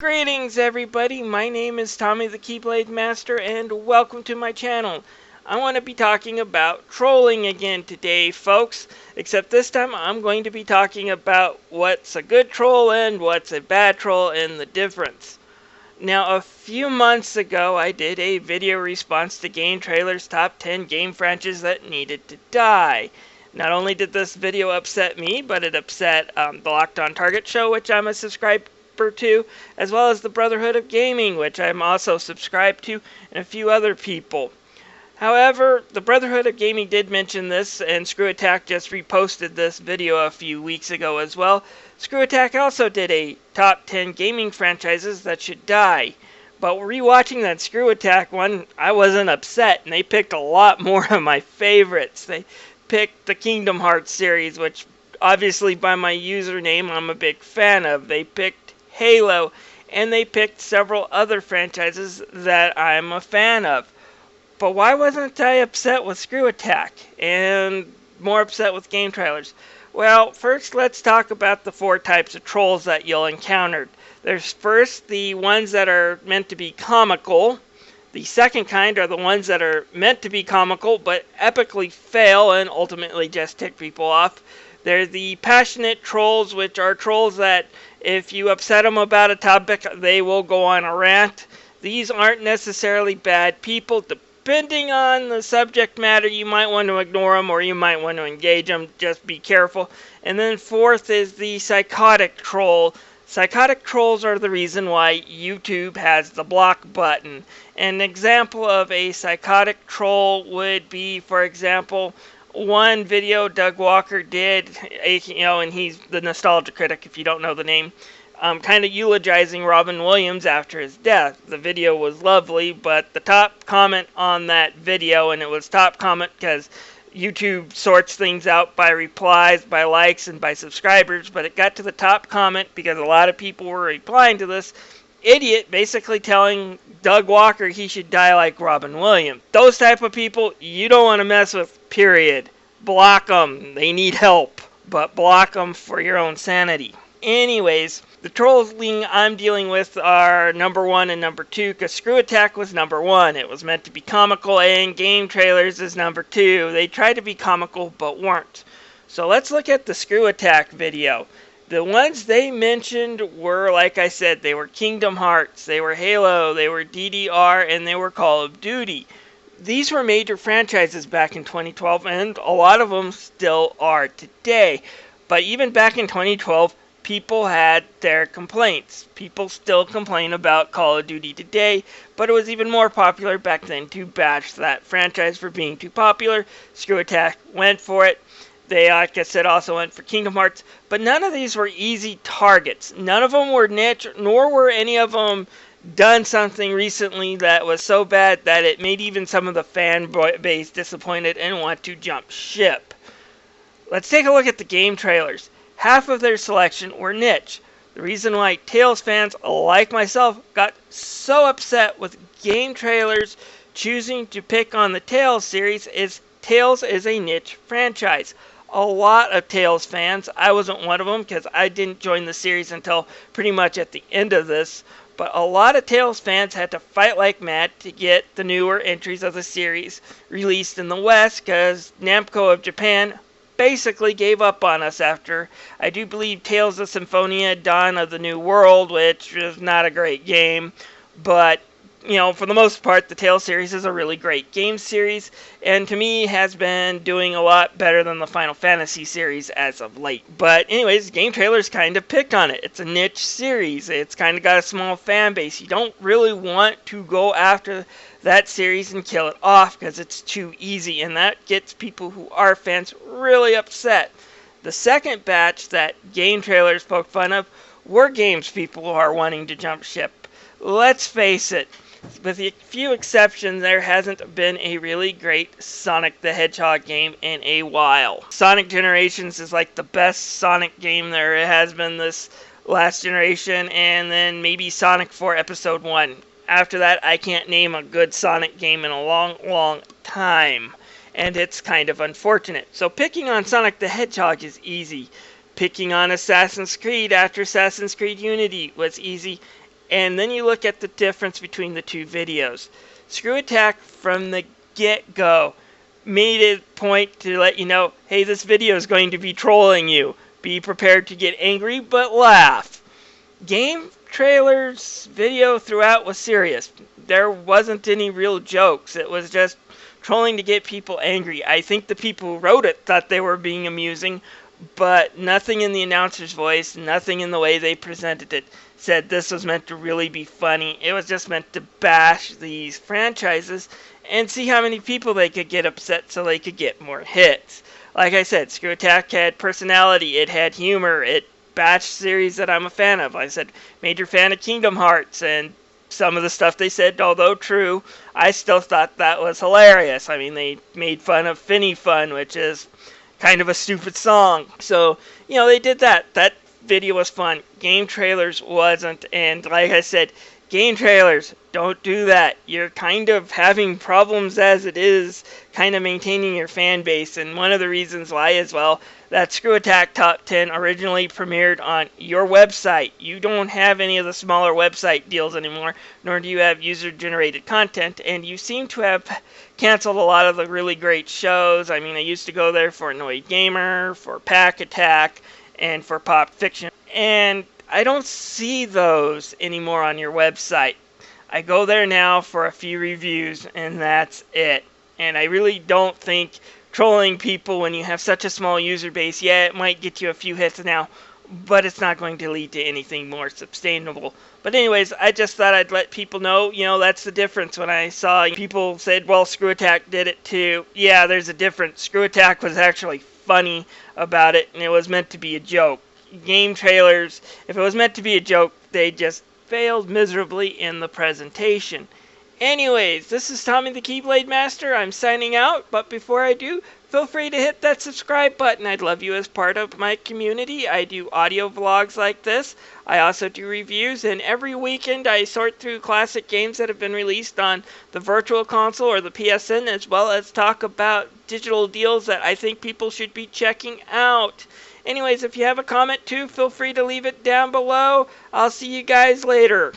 Greetings everybody, my name is Tommy the Keyblade Master and welcome to my channel. I want to be talking about trolling again today folks, except this time I'm going to be talking about what's a good troll and what's a bad troll and the difference. Now a few months ago I did a video response to Game Trailer's top 10 game franchises that needed to die. Not only did this video upset me, but it upset the Locked On Target show, which I'm a subscriber to, as well as the Brotherhood of Gaming, which I'm also subscribed to, and a few other people. However, the Brotherhood of Gaming did mention this, and Screwattack just reposted this video a few weeks ago as well. Screwattack also did a top 10 gaming franchises that should die. But rewatching that Screwattack one, I wasn't upset, and they picked a lot more of my favorites. They picked the Kingdom Hearts series, which obviously by my username I'm a big fan of. They picked Halo, and they picked several other franchises that I'm a fan of. But why wasn't I upset with Screwattack and more upset with game trailers? Well, first let's talk about the 4 types of trolls that you'll encounter. There's first the ones that are meant to be comical. The second kind are the ones that are meant to be comical but epically fail and ultimately just tick people off. They're the passionate trolls, which are trolls that if you upset them about a topic, they will go on a rant. These aren't necessarily bad people. Depending on the subject matter, you might want to ignore them or you might want to engage them. Just be careful. And then fourth is the psychotic troll. Psychotic trolls are the reason why YouTube has the block button. An example of a psychotic troll would be, for example, one video Doug Walker did, and he's the nostalgia critic if you don't know the name, kind of eulogizing Robin Williams after his death. The video was lovely, but the top comment on that video, and it was top comment because YouTube sorts things out by replies, by likes, and by subscribers, but it got to the top comment because a lot of people were replying to this idiot basically telling Doug Walker he should die like Robin Williams. Those type of people you don't want to mess with, period. Block them. They need help, but block them for your own sanity. Anyways, the trolling I'm dealing with are number 1 and number 2, because Screwattack was number 1. It was meant to be comical, and Game Trailers is number 2. They tried to be comical, but weren't. So let's look at the Screwattack video. The ones they mentioned were, like I said, they were Kingdom Hearts, they were Halo, they were DDR, and they were Call of Duty. These were major franchises back in 2012, and a lot of them still are today. But even back in 2012, people had their complaints. People still complain about Call of Duty today, but it was even more popular back then to bash that franchise for being too popular. Screwattack went for it. They, like I said, also went for Kingdom Hearts, but none of these were easy targets. None of them were niche, nor were any of them done something recently that was so bad that it made even some of the fan base disappointed and want to jump ship. Let's take a look at the game trailers. Half of their selection were niche. The reason why Tales fans, like myself, got so upset with game trailers choosing to pick on the Tales series is Tales is a niche franchise. A lot of Tales fans, I wasn't one of them because I didn't join the series until pretty much at the end of this, but a lot of Tales fans had to fight like mad to get the newer entries of the series released in the West because Namco of Japan basically gave up on us after, I do believe, Tales of Symphonia, Dawn of the New World, which was not a great game, but for the most part, the Tales series is a really great game series, and to me has been doing a lot better than the Final Fantasy series as of late. But anyways, Game Trailers kind of picked on it. It's a niche series. It's kind of got a small fan base. You don't really want to go after that series and kill it off because it's too easy, and that gets people who are fans really upset. The second batch that Game Trailers poked fun of were games people who are wanting to jump ship. Let's face it, with a few exceptions, there hasn't been a really great Sonic the Hedgehog game in a while. Sonic Generations is like the best Sonic game there has been this last generation, and then maybe Sonic 4 Episode 1. After that, I can't name a good Sonic game in a long time, and it's kind of unfortunate. So picking on Sonic the Hedgehog is easy. Picking on Assassin's Creed after Assassin's Creed Unity was easy. And then you look at the difference between the two videos. Screwattack from the get-go made a point to let you know, hey, this video is going to be trolling you. Be prepared to get angry, but laugh. Game Trailer's video throughout was serious. There wasn't any real jokes. It was just trolling to get people angry. I think the people who wrote it thought they were being amusing, but nothing in the announcer's voice, nothing in the way they presented it said this was meant to really be funny. It was just meant to bash these franchises and see how many people they could get upset so they could get more hits. Like I said, Screwattack had personality, it had humor, it bashed series that I'm a fan of. Like I said, major fan of Kingdom Hearts, and some of the stuff they said, although true, I still thought that was hilarious. I mean, they made fun of Finny Fun, which is kind of a stupid song. So, they did that. That video was fun. Game Trailers wasn't. And like I said, Game Trailers, don't do that. You're kind of having problems as it is, kind of maintaining your fan base. And one of the reasons why is, well, that Screwattack Top 10 originally premiered on your website. You don't have any of the smaller website deals anymore, nor do you have user-generated content, and you seem to have canceled a lot of the really great shows. I mean, I used to go there for Annoyed Gamer, for Pack Attack, and for Pop Fiction, and I don't see those anymore on your website. I go there now for a few reviews, and that's it. And I really don't think trolling people when you have such a small user base, yeah, it might get you a few hits now, but it's not going to lead to anything more sustainable. But anyways, I just thought I'd let people know, that's the difference. When I saw people said, well, Screwattack did it too. Yeah, there's a difference. Screwattack was actually funny about it, and it was meant to be a joke. Game Trailers, if it was meant to be a joke, they just failed miserably in the presentation. Anyways, this is Tommy the Keyblade Master. I'm signing out, but before I do, feel free to hit that subscribe button. I'd love you as part of my community. I do audio vlogs like this. I also do reviews, and every weekend I sort through classic games that have been released on the Virtual Console or the PSN, as well as talk about digital deals that I think people should be checking out. Anyways, if you have a comment too, feel free to leave it down below. I'll see you guys later.